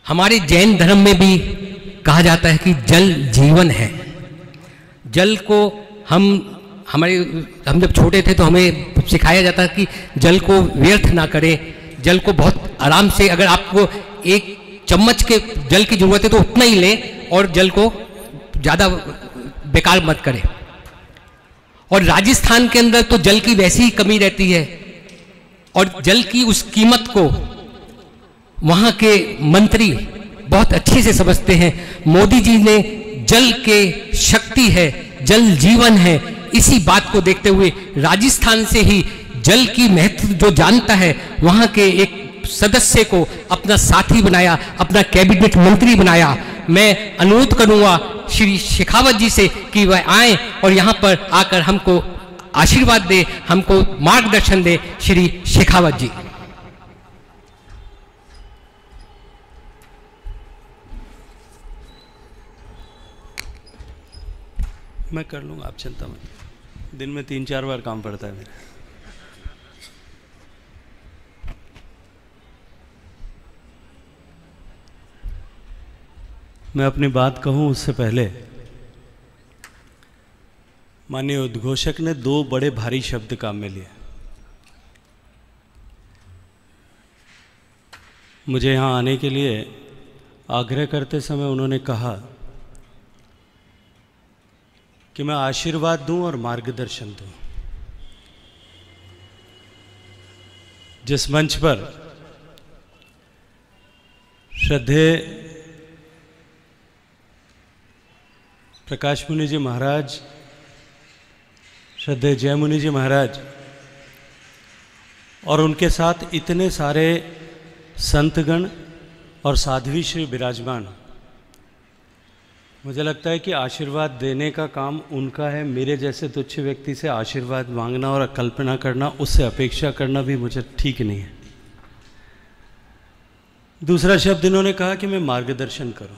हमारे जैन धर्म में भी कहा जाता है कि जल जीवन है। जल को हम जब छोटे थे तो हमें सिखाया जाता है कि जल को व्यर्थ ना करें, जल को बहुत आराम से, अगर आपको एक चम्मच के जल की जरूरत है तो उतना ही लें और जल को ज़्यादा बेकार मत करें। और राजस्थान के अंदर तो जल की वैसी ही कमी रहती है और जल की उस कीमत को वहाँ के मंत्री बहुत अच्छे से समझते हैं। मोदी जी ने जल के शक्ति है, जल जीवन है, इसी बात को देखते हुए राजस्थान से ही जल की महत्व जो जानता है वहाँ के एक सदस्य को अपना साथी बनाया, अपना कैबिनेट मंत्री बनाया। मैं अनुरोध करूंगा श्री शेखावत जी से कि वह आए और यहाँ पर आकर हमको आशीर्वाद दे, हमको मार्गदर्शन दे। श्री शेखावत जी। मैं कर लूँगा, आप चिंता मत। दिन में 3-4 बार काम पड़ता है मेरा। मैं अपनी बात कहूँ उससे पहले माननीय उद्घोषक ने 2 बड़े भारी शब्द काम में लिए। मुझे यहाँ आने के लिए आग्रह करते समय उन्होंने कहा कि मैं आशीर्वाद दूं और मार्गदर्शन दूं। जिस मंच पर श्रद्धेय प्रकाश मुनि जी महाराज, श्रद्धेय जय मुनि जी महाराज और उनके साथ इतने सारे संतगण और साध्वी श्री विराजमान, मुझे लगता है कि आशीर्वाद देने का काम उनका है। मेरे जैसे तुच्छ व्यक्ति से आशीर्वाद मांगना और कल्पना करना, उससे अपेक्षा करना भी मुझे ठीक नहीं है। दूसरा शब्द इन्होंने कहा कि मैं मार्गदर्शन करूं।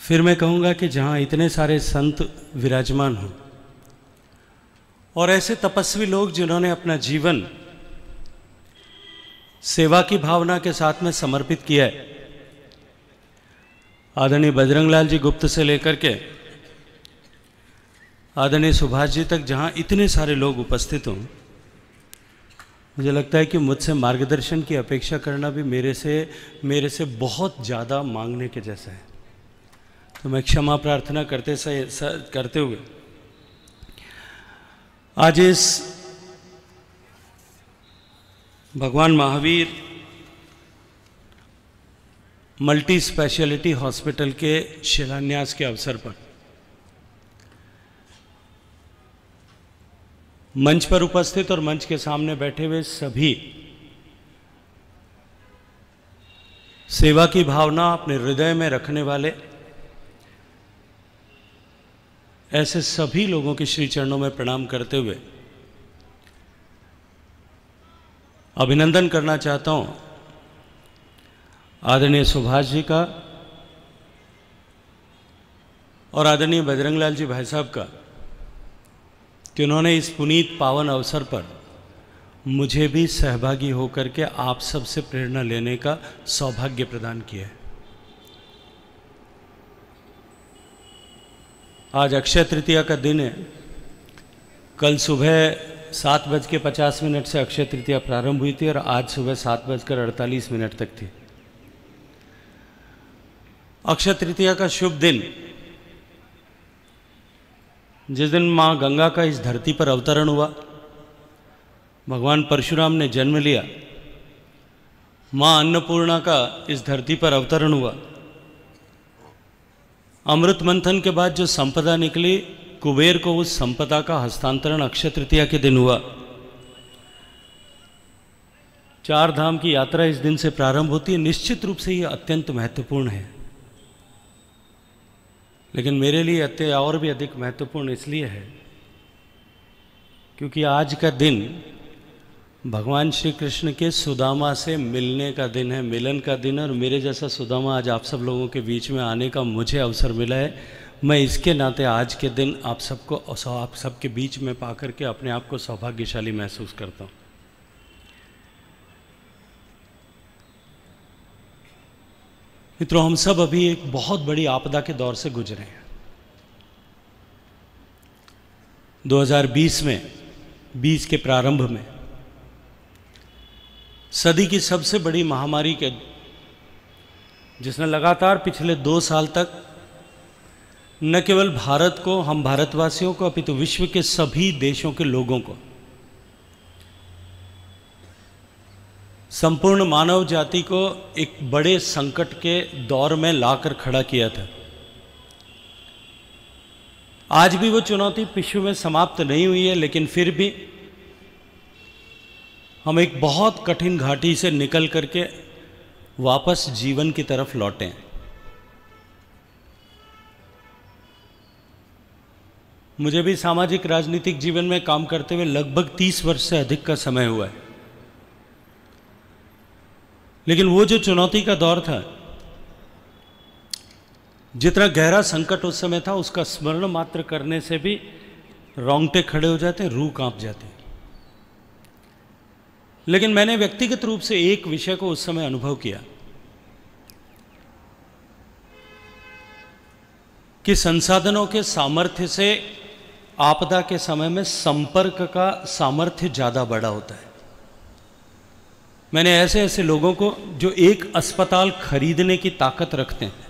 फिर मैं कहूँगा कि जहाँ इतने सारे संत विराजमान हों और ऐसे तपस्वी लोग जिन्होंने अपना जीवन सेवा की भावना के साथ में समर्पित किया है, आदरणीय बजरंग लाल जी गुप्त से लेकर के आदरणीय सुभाष जी तक, जहाँ इतने सारे लोग उपस्थित हों, मुझे लगता है कि मुझसे मार्गदर्शन की अपेक्षा करना भी मेरे से बहुत ज़्यादा मांगने के जैसा है। तो मैं क्षमा प्रार्थना करते हुए आज इस भगवान महावीर मल्टी स्पेशलिटी हॉस्पिटल के शिलान्यास के अवसर पर मंच पर उपस्थित और मंच के सामने बैठे हुए सभी सेवा की भावना अपने हृदय में रखने वाले ऐसे सभी लोगों के श्री चरणों में प्रणाम करते हुए अभिनंदन करना चाहता हूं आदरणीय सुभाष जी का और आदरणीय बजरंग लाल जी भाई साहब का कि उन्होंने इस पुनीत पावन अवसर पर मुझे भी सहभागी होकर के आप सब से प्रेरणा लेने का सौभाग्य प्रदान किया है। आज अक्षय तृतीया का दिन है। कल सुबह 7:50 से अक्षय तृतीया प्रारंभ हुई थी और आज सुबह 7:48 तक थी। अक्षय तृतीया का शुभ दिन, जिस दिन माँ गंगा का इस धरती पर अवतरण हुआ, भगवान परशुराम ने जन्म लिया, माँ अन्नपूर्णा का इस धरती पर अवतरण हुआ, अमृत मंथन के बाद जो संपदा निकली, कुबेर को उस संपदा का हस्तांतरण अक्षय तृतीया के दिन हुआ। 4 धाम की यात्रा इस दिन से प्रारंभ होती है। निश्चित रूप से ये अत्यंत महत्वपूर्ण है, लेकिन मेरे लिए और भी अधिक महत्वपूर्ण इसलिए है क्योंकि आज का दिन भगवान श्री कृष्ण के सुदामा से मिलने का दिन है, मिलन का दिन है। और मेरे जैसा सुदामा आज आप सब लोगों के बीच में आने का मुझे अवसर मिला है। मैं इसके नाते आज के दिन आप सबके बीच में पाकर के अपने आप को सौभाग्यशाली महसूस करता हूँ। मित्रों, हम सब अभी एक बहुत बड़ी आपदा के दौर से गुजरे हैं। 2020 में, 20 के प्रारंभ में सदी की सबसे बड़ी महामारी के, जिसने लगातार पिछले 2 साल तक न केवल भारत को, हम भारतवासियों को, अपितु विश्व के सभी देशों के लोगों को, संपूर्ण मानव जाति को एक बड़े संकट के दौर में लाकर खड़ा किया था। आज भी वो चुनौती विश्व में समाप्त नहीं हुई है, लेकिन फिर भी हम एक बहुत कठिन घाटी से निकल करके वापस जीवन की तरफ लौटे हैं। मुझे भी सामाजिक राजनीतिक जीवन में काम करते हुए लगभग 30 वर्ष से अधिक का समय हुआ है, लेकिन वो जो चुनौती का दौर था, जितना गहरा संकट उस समय था, उसका स्मरण मात्र करने से भी रोंगटे खड़े हो जाते हैं, रूह कांप जाते हैं। लेकिन मैंने व्यक्तिगत रूप से एक विषय को उस समय अनुभव किया कि संसाधनों के सामर्थ्य से आपदा के समय में संपर्क का सामर्थ्य ज़्यादा बड़ा होता है। मैंने ऐसे ऐसे लोगों को जो एक अस्पताल खरीदने की ताकत रखते हैं,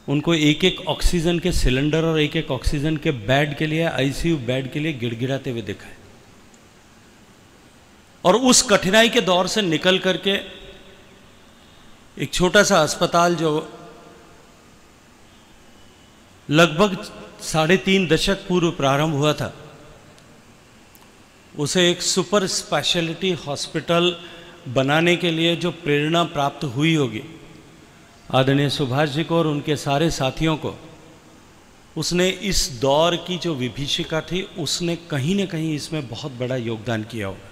उनको एक एक ऑक्सीजन के सिलेंडर और एक एक ऑक्सीजन के बेड के लिए, आईसीयू बेड के लिए गिड़गिड़ाते हुए देखा है। और उस कठिनाई के दौर से निकल करके एक छोटा सा अस्पताल जो लगभग 3.5 दशक पूर्व प्रारंभ हुआ था, उसे एक सुपर स्पेशलिटी हॉस्पिटल बनाने के लिए जो प्रेरणा प्राप्त हुई होगी आदरणीय सुभाष जी को और उनके सारे साथियों को, उसने इस दौर की जो विभीषिका थी, उसने कहीं ना कहीं इसमें बहुत बड़ा योगदान किया होगा।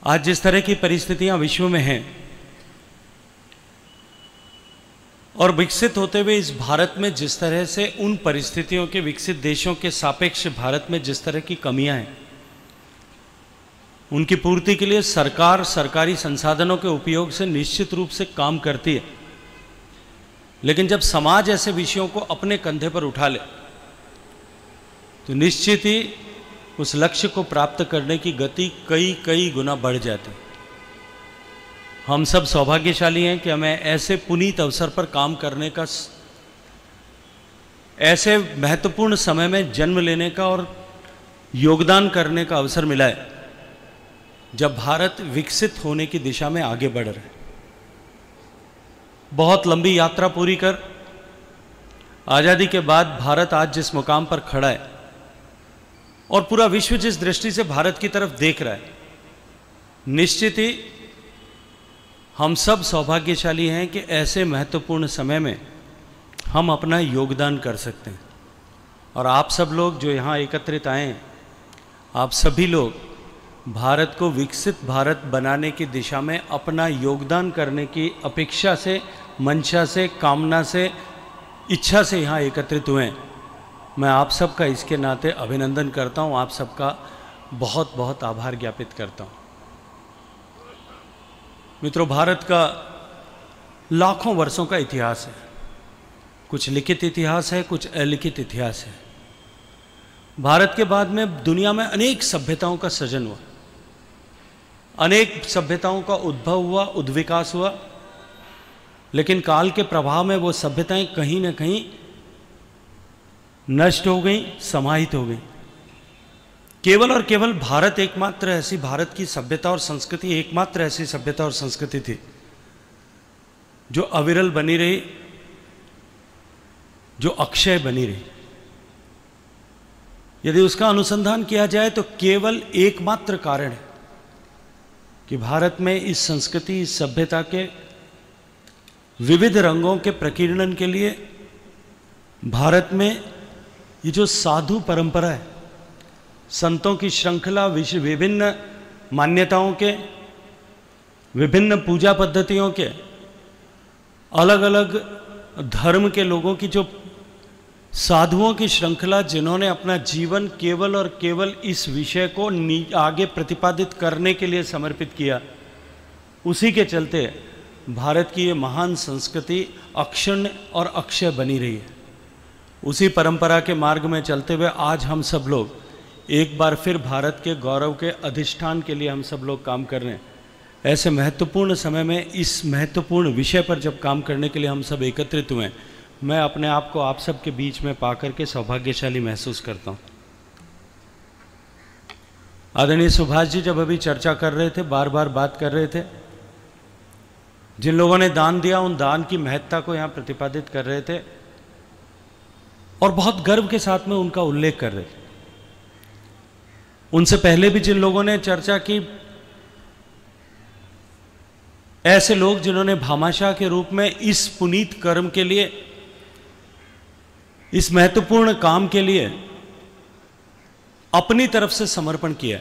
आज जिस तरह की परिस्थितियां विश्व में हैं और विकसित होते हुए इस भारत में जिस तरह से उन परिस्थितियों के विकसित देशों के सापेक्ष भारत में जिस तरह की कमियां हैं, उनकी पूर्ति के लिए सरकार सरकारी संसाधनों के उपयोग से निश्चित रूप से काम करती है। लेकिन जब समाज ऐसे विषयों को अपने कंधे पर उठा ले तो निश्चित ही उस लक्ष्य को प्राप्त करने की गति कई गुना बढ़ जाती। हम सब सौभाग्यशाली हैं कि हमें ऐसे पुनीत अवसर पर काम करने का, ऐसे महत्वपूर्ण समय में जन्म लेने का और योगदान करने का अवसर मिला है जब भारत विकसित होने की दिशा में आगे बढ़ रहा है। बहुत लंबी यात्रा पूरी कर आज़ादी के बाद भारत आज जिस मुकाम पर खड़ा है और पूरा विश्व जिस दृष्टि से भारत की तरफ देख रहा है, निश्चित ही हम सब सौभाग्यशाली हैं कि ऐसे महत्वपूर्ण समय में हम अपना योगदान कर सकते हैं। और आप सब लोग जो यहाँ एकत्रित आए हैं, आप सभी लोग भारत को विकसित भारत बनाने की दिशा में अपना योगदान करने की अपेक्षा से, मंशा से, कामना से, इच्छा से यहाँ एकत्रित हुए हैं। मैं आप सबका इसके नाते अभिनंदन करता हूँ, आप सबका बहुत बहुत आभार ज्ञापित करता हूँ। मित्रों, भारत का लाखों वर्षों का इतिहास है। कुछ लिखित इतिहास है, कुछ अलिखित इतिहास है। भारत के बाद में दुनिया में अनेक सभ्यताओं का सृजन हुआ, अनेक सभ्यताओं का उद्भव हुआ, उद्विकास हुआ, लेकिन काल के प्रभाव में वो सभ्यताएं कहीं ना कहीं नष्ट हो गई, समाहित हो गई। केवल और केवल भारत एकमात्र ऐसी, भारत की सभ्यता और संस्कृति एकमात्र ऐसी सभ्यता और संस्कृति थी जो अविरल बनी रही, जो अक्षय बनी रही। यदि उसका अनुसंधान किया जाए तो केवल एकमात्र कारण है कि भारत में इस संस्कृति, इस सभ्यता के विविध रंगों के प्रकीर्णन के लिए भारत में ये जो साधु परंपरा है, संतों की श्रृंखला, विभिन्न मान्यताओं के, विभिन्न पूजा पद्धतियों के, अलग अलग धर्म के लोगों की जो साधुओं की श्रृंखला, जिन्होंने अपना जीवन केवल और केवल इस विषय को आगे प्रतिपादित करने के लिए समर्पित किया, उसी के चलते भारत की ये महान संस्कृति अक्षुण्ण और अक्षय बनी रही है। उसी परंपरा के मार्ग में चलते हुए आज हम सब लोग एक बार फिर भारत के गौरव के अधिष्ठान के लिए हम सब लोग काम कर रहे हैं। ऐसे महत्वपूर्ण समय में इस महत्वपूर्ण विषय पर जब काम करने के लिए हम सब एकत्रित हुए, मैं अपने आप को आप सब के बीच में पाकर के सौभाग्यशाली महसूस करता हूँ। आदरणीय सुभाष जी जब अभी चर्चा कर रहे थे, बार बार बात कर रहे थे, जिन लोगों ने दान दिया उन दान की महत्ता को यहाँ प्रतिपादित कर रहे थे और बहुत गर्व के साथ में उनका उल्लेख कर रहे थे। उनसे पहले भी जिन लोगों ने चर्चा की, ऐसे लोग जिन्होंने भामाशाह के रूप में इस पुनीत कर्म के लिए, इस महत्वपूर्ण काम के लिए अपनी तरफ से समर्पण किया।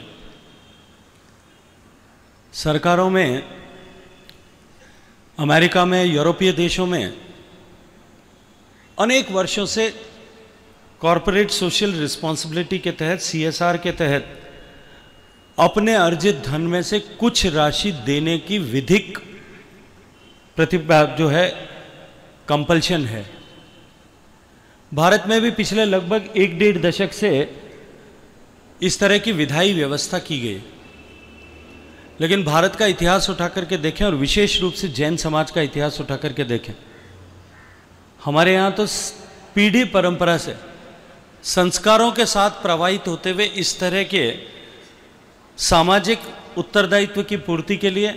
सरकारों में, अमेरिका में, यूरोपीय देशों में अनेक वर्षों से कॉरपोरेट सोशल रिस्पॉन्सिबिलिटी के तहत, CSR के तहत अपने अर्जित धन में से कुछ राशि देने की विधिक प्रतिभा जो है कंपल्शन है। भारत में भी पिछले लगभग 1-1.5 दशक से इस तरह की विधायी व्यवस्था की गई। लेकिन भारत का इतिहास उठा करके देखें और विशेष रूप से जैन समाज का इतिहास उठा करके देखें, हमारे यहाँ तो पीढ़ी परंपरा से संस्कारों के साथ प्रवाहित होते हुए इस तरह के सामाजिक उत्तरदायित्व की पूर्ति के लिए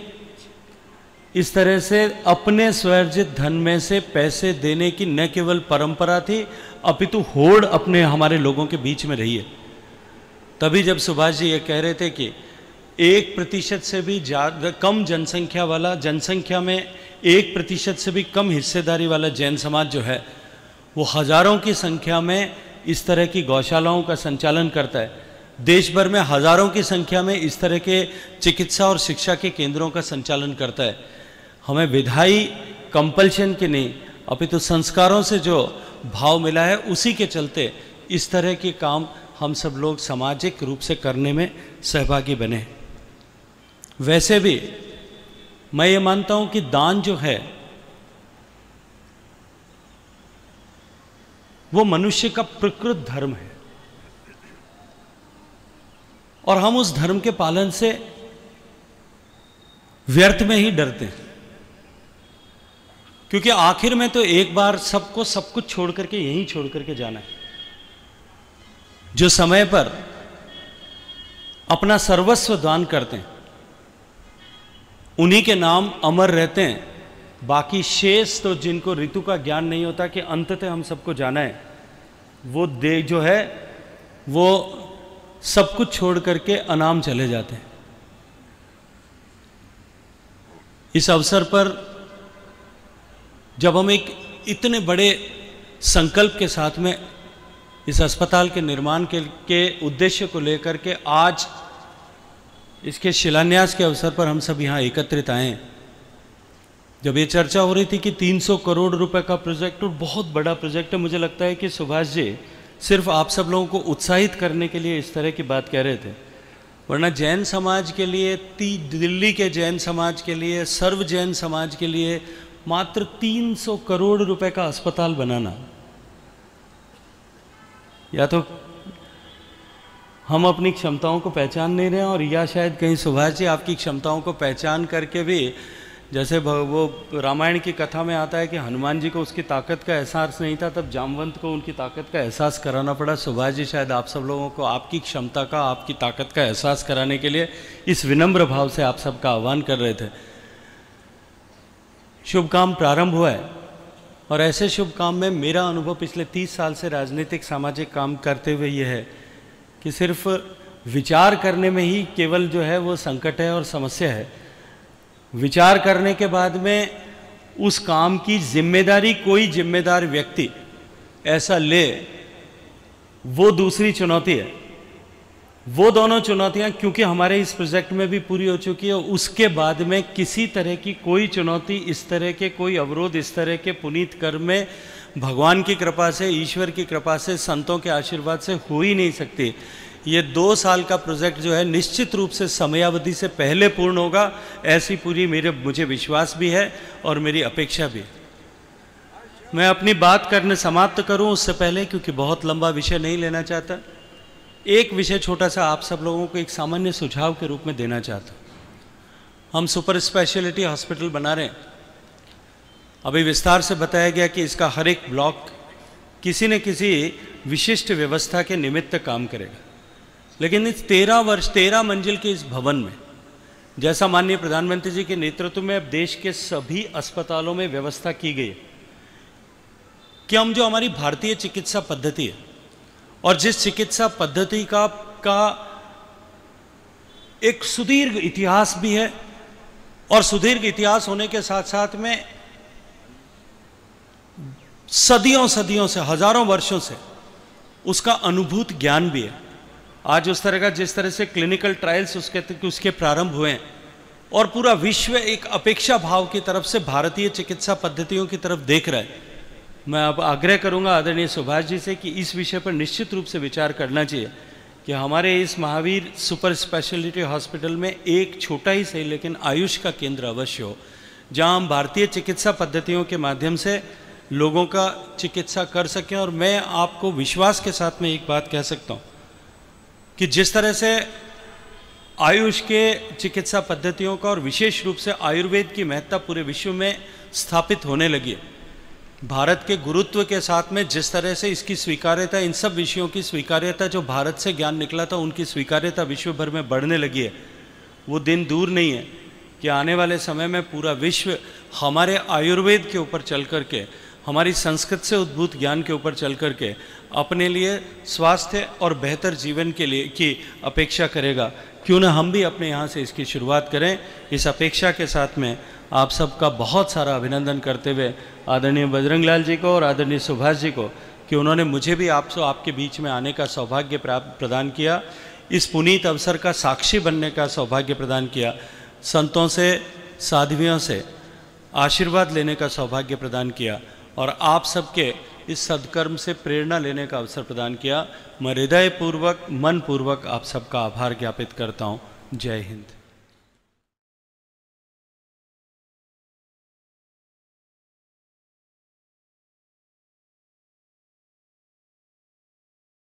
इस तरह से अपने स्वर्जित धन में से पैसे देने की न केवल परंपरा थी, अपितु होड़ अपने हमारे लोगों के बीच में रही है। तभी जब सुभाष जी ये कह रहे थे कि 1% से भी ज़्यादा कम जनसंख्या वाला, जनसंख्या में 1% से भी कम हिस्सेदारी वाला जैन समाज जो है, वो हजारों की संख्या में इस तरह की गौशालाओं का संचालन करता है। देश भर में हजारों की संख्या में इस तरह के चिकित्सा और शिक्षा के केंद्रों का संचालन करता है। हमें विधायी कंपल्शन के नहीं, अपितु संस्कारों से जो भाव मिला है उसी के चलते इस तरह के काम हम सब लोग सामाजिक रूप से करने में सहभागी बने। वैसे भी मैं ये मानता हूँ कि दान जो है वो मनुष्य का प्रकृत धर्म है और हम उस धर्म के पालन से व्यर्थ में ही डरते हैं, क्योंकि आखिर में तो एक बार सबको सब कुछ छोड़ करके यहीं छोड़ करके जाना है। जो समय पर अपना सर्वस्व दान करते हैं उन्हीं के नाम अमर रहते हैं। बाकी शेष तो जिनको ऋतु का ज्ञान नहीं होता कि अंततः हम सबको जाना है, वो दे जो है वो सब कुछ छोड़ करके अनाम चले जाते हैं। इस अवसर पर जब हम एक इतने बड़े संकल्प के साथ में इस अस्पताल के निर्माण के उद्देश्य को लेकर के आज इसके शिलान्यास के अवसर पर हम सब यहाँ एकत्रित आए, जब ये चर्चा हो रही थी कि 300 करोड़ रुपए का प्रोजेक्ट और बहुत बड़ा प्रोजेक्ट है, मुझे लगता है कि सुभाष जी सिर्फ आप सब लोगों को उत्साहित करने के लिए इस तरह की बात कह रहे थे, वरना जैन समाज के लिए, दिल्ली के जैन समाज के लिए, सर्व जैन समाज के लिए मात्र 300 करोड़ रुपए का अस्पताल बनाना, या तो हम अपनी क्षमताओं को पहचान नहीं रहे हैं और या शायद कहीं सुभाष जी आपकी क्षमताओं को पहचान करके भी, जैसे वो रामायण की कथा में आता है कि हनुमान जी को उसकी ताकत का एहसास नहीं था, तब जामवंत को उनकी ताकत का एहसास कराना पड़ा। सुभाष जी शायद आप सब लोगों को आपकी क्षमता का, आपकी ताकत का एहसास कराने के लिए इस विनम्र भाव से आप सबका आह्वान कर रहे थे। शुभ काम प्रारंभ हुआ है और ऐसे शुभ काम में मेरा अनुभव पिछले 30 साल से राजनीतिक सामाजिक काम करते हुए ये है कि सिर्फ विचार करने में ही केवल जो है वो संकट है और समस्या है। विचार करने के बाद में उस काम की जिम्मेदारी कोई जिम्मेदार व्यक्ति ऐसा ले, वो दूसरी चुनौती है। वो दोनों चुनौतियां क्योंकि हमारे इस प्रोजेक्ट में भी पूरी हो चुकी है, उसके बाद में किसी तरह की कोई चुनौती, इस तरह के कोई अवरोध, इस तरह के पुनीत कर्म में भगवान की कृपा से, ईश्वर की कृपा से, संतों के आशीर्वाद से हो ही नहीं सकती। ये 2 साल का प्रोजेक्ट जो है निश्चित रूप से समयावधि से पहले पूर्ण होगा, ऐसी पूरी मुझे विश्वास भी है और मेरी अपेक्षा भी है। मैं अपनी बात करने समाप्त करूं उससे पहले, क्योंकि बहुत लंबा विषय नहीं लेना चाहता, एक विषय छोटा सा आप सब लोगों को एक सामान्य सुझाव के रूप में देना चाहता हूं। हम सुपर स्पेशलिटी हॉस्पिटल बना रहे हैं। अभी विस्तार से बताया गया कि इसका हर एक ब्लॉक किसी न किसी विशिष्ट व्यवस्था के निमित्त काम करेगा, लेकिन इस 13 मंजिल के इस भवन में, जैसा माननीय प्रधानमंत्री जी के नेतृत्व में अब देश के सभी अस्पतालों में व्यवस्था की गई है कि हम जो हमारी भारतीय चिकित्सा पद्धति है और जिस चिकित्सा पद्धति का एक सुदीर्घ इतिहास भी है, और सुदीर्घ इतिहास होने के साथ साथ में सदियों से, हजारों वर्षों से उसका अनुभूत ज्ञान भी है। आज उस तरह का, जिस तरह से क्लिनिकल ट्रायल्स उसके प्रारंभ हुए हैं और पूरा विश्व एक अपेक्षा भाव की तरफ से भारतीय चिकित्सा पद्धतियों की तरफ देख रहा है, मैं अब आग्रह करूंगा आदरणीय सुभाष जी से कि इस विषय पर निश्चित रूप से विचार करना चाहिए कि हमारे इस महावीर सुपर स्पेशलिटी हॉस्पिटल में एक छोटा ही सही लेकिन आयुष का केंद्र अवश्य हो, जहां हम भारतीय चिकित्सा पद्धतियों के माध्यम से लोगों का चिकित्सा कर सकें। और मैं आपको विश्वास के साथ में एक बात कह सकता हूं कि जिस तरह से आयुष के चिकित्सा पद्धतियों का और विशेष रूप से आयुर्वेद की महत्ता पूरे विश्व में स्थापित होने लगी है, भारत के गुरुत्व के साथ में जिस तरह से इसकी स्वीकार्यता, इन सब विषयों की स्वीकार्यता जो भारत से ज्ञान निकला था उनकी स्वीकार्यता विश्व भर में बढ़ने लगी है, वो दिन दूर नहीं है कि आने वाले समय में पूरा विश्व हमारे आयुर्वेद के ऊपर चल कर के, हमारी संस्कृत से उद्भूत ज्ञान के ऊपर चल कर के अपने लिए स्वास्थ्य और बेहतर जीवन के लिए की अपेक्षा करेगा। क्यों ना हम भी अपने यहाँ से इसकी शुरुआत करें। इस अपेक्षा के साथ में आप सबका बहुत सारा अभिनंदन करते हुए आदरणीय बजरंग लाल जी को और आदरणीय सुभाष जी को कि उन्होंने मुझे भी आपके बीच में आने का सौभाग्य प्रदान किया, इस पुनीत अवसर का साक्षी बनने का सौभाग्य प्रदान किया, संतों से, साध्वियों से आशीर्वाद लेने का सौभाग्य प्रदान किया और आप सबके इस सदकर्म से प्रेरणा लेने का अवसर प्रदान किया। मैं हृदयपूर्वक, मनपूर्वक आप सबका आभार ज्ञापित करता हूँ। जय हिंद।